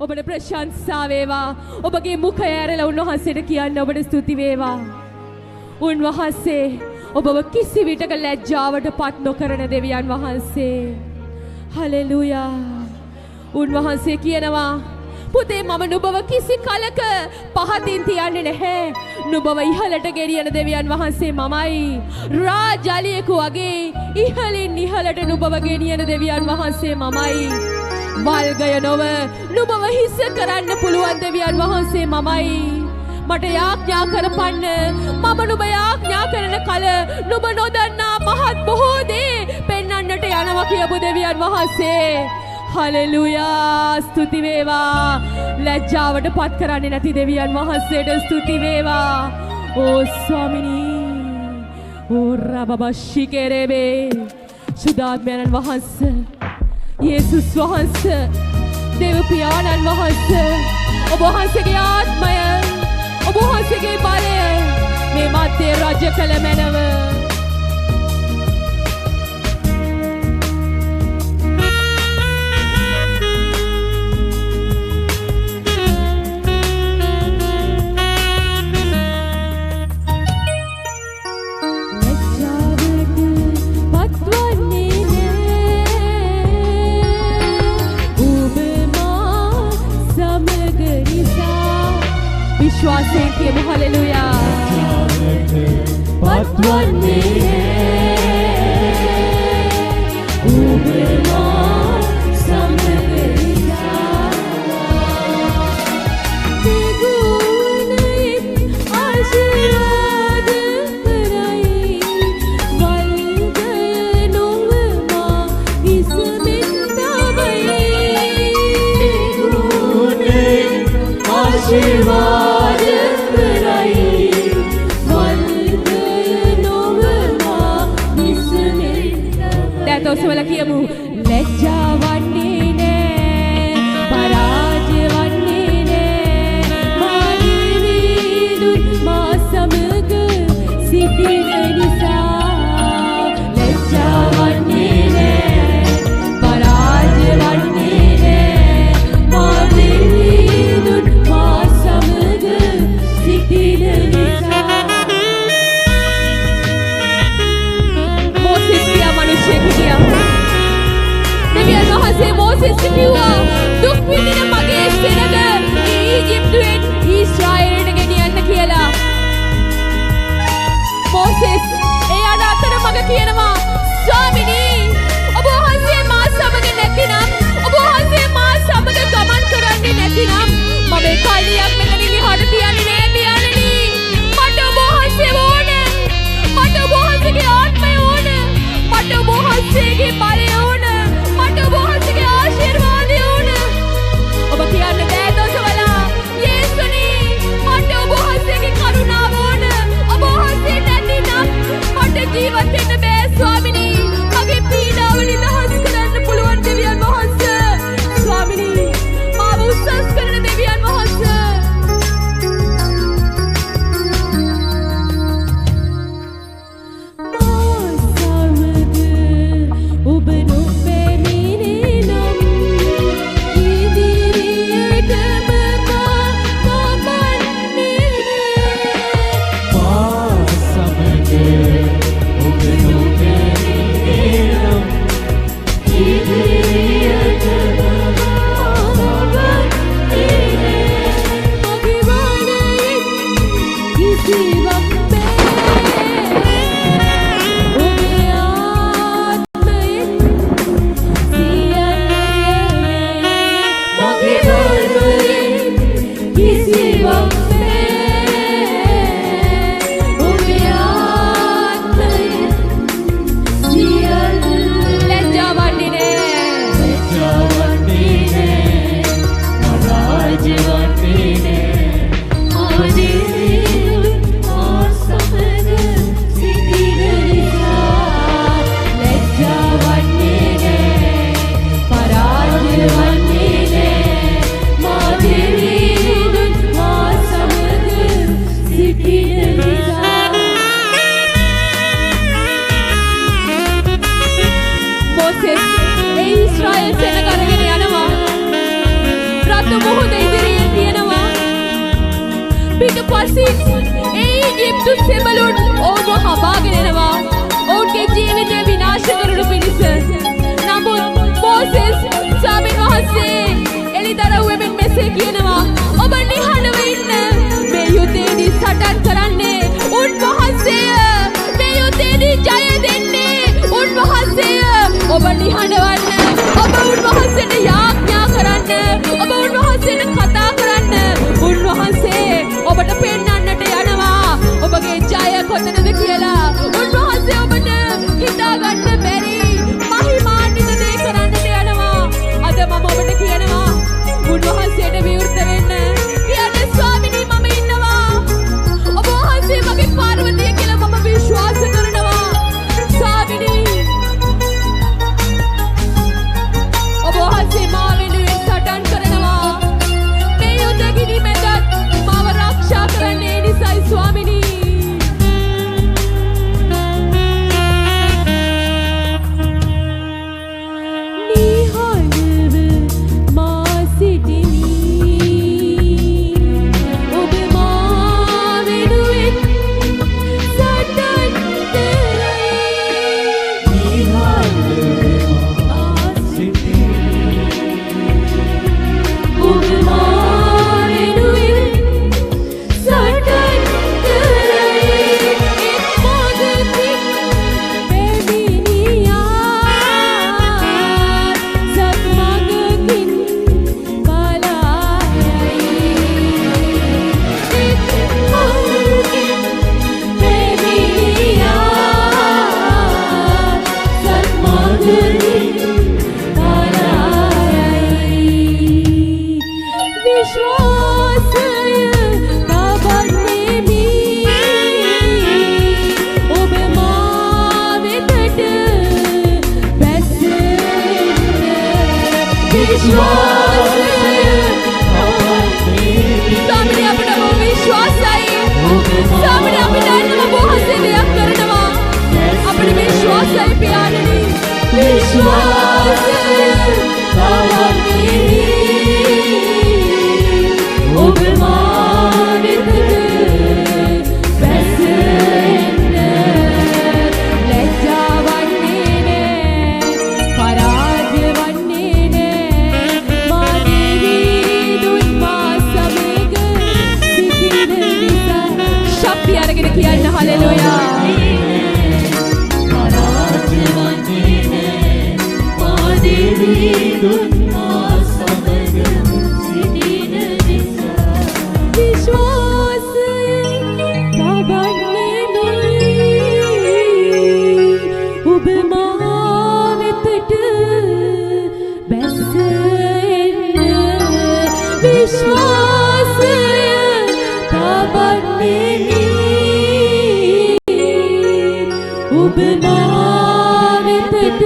ඔබට ප්‍රශංසා වේවා. ඔබගේ මුඛය ඇරලා උන්වහන්සේට කියන්න ඔබට ස්තුති වේවා. උන්වහන්සේ ඔබව කිසි විටක ලැජ්ජාවට පත් නොකරන දෙවියන් වහන්සේ. හලෙලූයා. උන්වහන්සේ කියනවා පුතේ මම නුඹව කිසි කලක පහතින් තියන්නේ නැහැ. නුඹව ඉහළට ගෙනියන දෙවියන් වහන්සේ මමයි. රාජාලියෙකු වගේ ඉහළින් ඉහළට නුඹව ගෙනියන දෙවියන් වහන්සේ මමයි. වල්ගය නොව නුඹව හිස කරන්න පුළුවන් දෙවියන් වහන්සේ මමයි. මට යාඥා කරපන්න. මම නුඹ යාඥා කරන කල නුඹ නොදන්නා මහත් බොහෝ දේ පෙන්වන්නට යනවා කියපු දෙවියන් වහන්සේ. හලෙලූයා. ස්තුති වේවා. ලැජ්ජාවට පත් කරන්නේ නැති දෙවියන් වහන්සේට ස්තුති වේවා. ඕ ස්වාමිනී. ඕ රබබෂිකෙරෙබේ. සුදාත්මයන් වහන්සේ. යේසුස් වහන්සේ. දේව පියාණන් වහන්සේ. ඔබ වහන්සේගේ ආත්මය, ඔබ වහන්සේගේ බලය මේ මැදේ රාජ්‍ය කළ මැනව. विश्वासें किए हालेलुया. पत्वन्ने उबेमा समगरिया तेगुने आशीर्वाद कराई वल्गनोमा इसमिंदावई तेगुने आशीर्वाद කියමු. ලැජ්ජා වන්නේ නෑ, පරාජය වන්නේ නෑ. මා නිවිදුන් මා සමග සිටින නිසා. ලැජ්ජා වන්නේ නෑ, පරාජය වන්නේ නෑ. මා නිවිදුන් මා සමග සිටින නිසා. මොසෙස් කියා මිනිසෙක් කියා मोसेस किया दुख विंदिन मगे सेनग ईजिप्तुवेन ईश्रायेलට ගෙනියන්න කියලා. මොසෙස් එයාට අතර මග කියනවා ස්වාමිනී ඔබ වහන්සේ මා සමග නැතිනම්, ඔබ වහන්සේ මා සමග ගමන් කරන්නේ නැතිනම් මම කල්ලියක් මෙතනින් එහාට තියන්නේ නෑ පියාණනි. මට ඔබ වහන්සේ ඕන. මට ඔබ වහන්සේගේ ආත්මය ඕන. මට ඔබ වහන්සේගේ බලය ඕන. මට ඔබ වහන්සේගේ ආශිර්වාදය ඕන. ඔබ කියන්නේ බෑ දොසවලා යේසුනි මට ඔබ වහන්සේගේ කරුණාව ඕන. ඔබ වහන්සේ නැතිනම් මට ජීවත් වෙන්න බෑ ස්වාමිනී. මගේ පීඩාව නිදහස් කරන්න පුළුවන් දෙවියන් වහන්සේ. ස්වාමිනී මාව උසස් කරන දෙවියන් වහන්සේ. Mooses, Israel sena karගෙන යනවා. රතු ස්වාමීනි අපට විශ්වාසයි ස්වාමීනි අපිට අන්නම බොහෝසේ දෙයක් කරනවා අපිට විශ්වාසයි පියාණනි විශ්වාසය තවන්නේ ඔබ මා වෙතට බැසෙන්න ලැජ්ජා වන්නේ නෑ පරාජය වන්නේ නෑ මා දෙවි දුන් මා සමග සිටින නිසා ශක්තිය අරගෙන කියන්න හලෙලුයා පරාජය වන්නේ නෑ මා දෙවි දුන් මා සමග සිටින නිසා විශ්වාසයෙන් තබන්නේ ඔබ මා වෙතට බැසෙන්න විශ්වාසය තබන්නේ ඔබ මා වෙතට